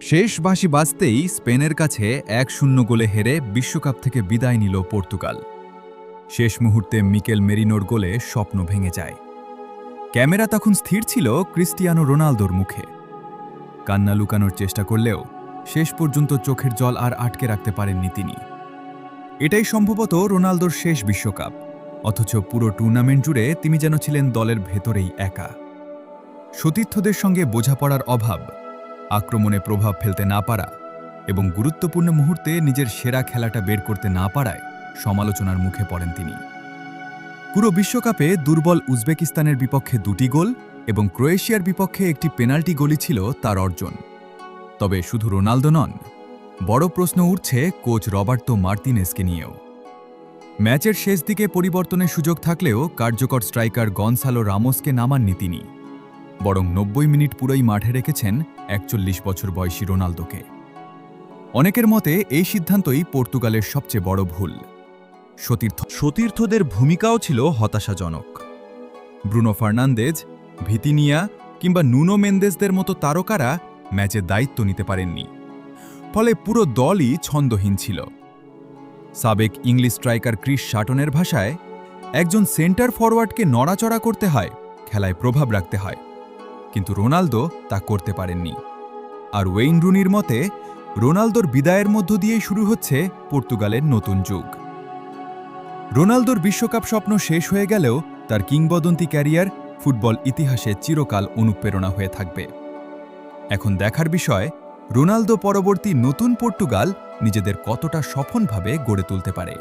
শেষ বাঁশি বাজতেই স্পেনের কাছে ১-০ গোলে হেরে বিশ্বকাপ থেকে বিদায় নিল পর্তুগাল। শেষ মুহূর্তে মিকেল মেরিনোর গোলে স্বপ্ন ভেঙে যায়। ক্যামেরা তখন স্থির ছিল ক্রিস্টিয়ানো রোনালদোর মুখে। কান্না লুকানোর চেষ্টা করলেও শেষ পর্যন্ত চোখের জল আর আটকে রাখতে পারেননি তিনি। এটাই সম্ভবত রোনালদোর শেষ বিশ্বকাপ, অথচ পুরো টুর্নামেন্ট জুড়ে তিনি যেন ছিলেন দলের ভেতরেই একা। সতীর্থদের সঙ্গে বোঝাপড়ার অভাব, আক্রমণে প্রভাব ফেলতে না পারা এবং গুরুত্বপূর্ণ মুহূর্তে নিজের সেরা খেলাটা বের করতে না পারায় সমালোচনার মুখে পড়েন তিনি। পুরো বিশ্বকাপে দুর্বল উজবেকিস্তানের বিপক্ষে ২টি গোল এবং ক্রোয়েশিয়ার বিপক্ষে একটি পেনাল্টি গোলই ছিল তার অর্জন। তবে শুধু রোনালদো নন, বড় প্রশ্ন উঠছে কোচ রবার্তো মার্তিনেজকে নিয়েও। ম্যাচের শেষ দিকে পরিবর্তনের সুযোগ থাকলেও কার্যকর স্ট্রাইকার গনসালো রামোসকে নামাননি তিনি, বরং ৯০ মিনিট পুরোই মাঠে রেখেছেন ৪১ বছর বয়সী রোনালদোকে। অনেকের মতে এই সিদ্ধান্তই পর্তুগালের সবচেয়ে বড় ভুল। সতীর্থদের ভূমিকাও ছিল হতাশাজনক। ব্রুনো ফার্নান্দেজ, ভিতিনিয়া কিংবা নুনো মেন্দেসদের মতো তারকারা ম্যাচে দায়িত্ব নিতে পারেননি, ফলে পুরো দলই ছন্দহীন ছিল। সাবেক ইংলিশ স্ট্রাইকার ক্রিস শাটনের ভাষায়, একজন সেন্টার ফরওয়ার্ডকে নড়াচড়া করতে হয়, খেলায় প্রভাব রাখতে হয়, কিন্তু রোনালদো তা করতে পারেননি। আর ওয়েইন রুনির মতে, রোনালদোর বিদায়ের মধ্য দিয়েই শুরু হচ্ছে পর্তুগালের নতুন যুগ। রোনালদোর বিশ্বকাপ স্বপ্ন শেষ হয়ে গেলেও তার কিংবদন্তি ক্যারিয়ার ফুটবল ইতিহাসে চিরকাল অনুপ্রেরণা হয়ে থাকবে। এখন দেখার বিষয়, রোনালদো পরবর্তী নতুন পর্তুগাল নিজেদের কতটা সফলভাবে গড়ে তুলতে পারে।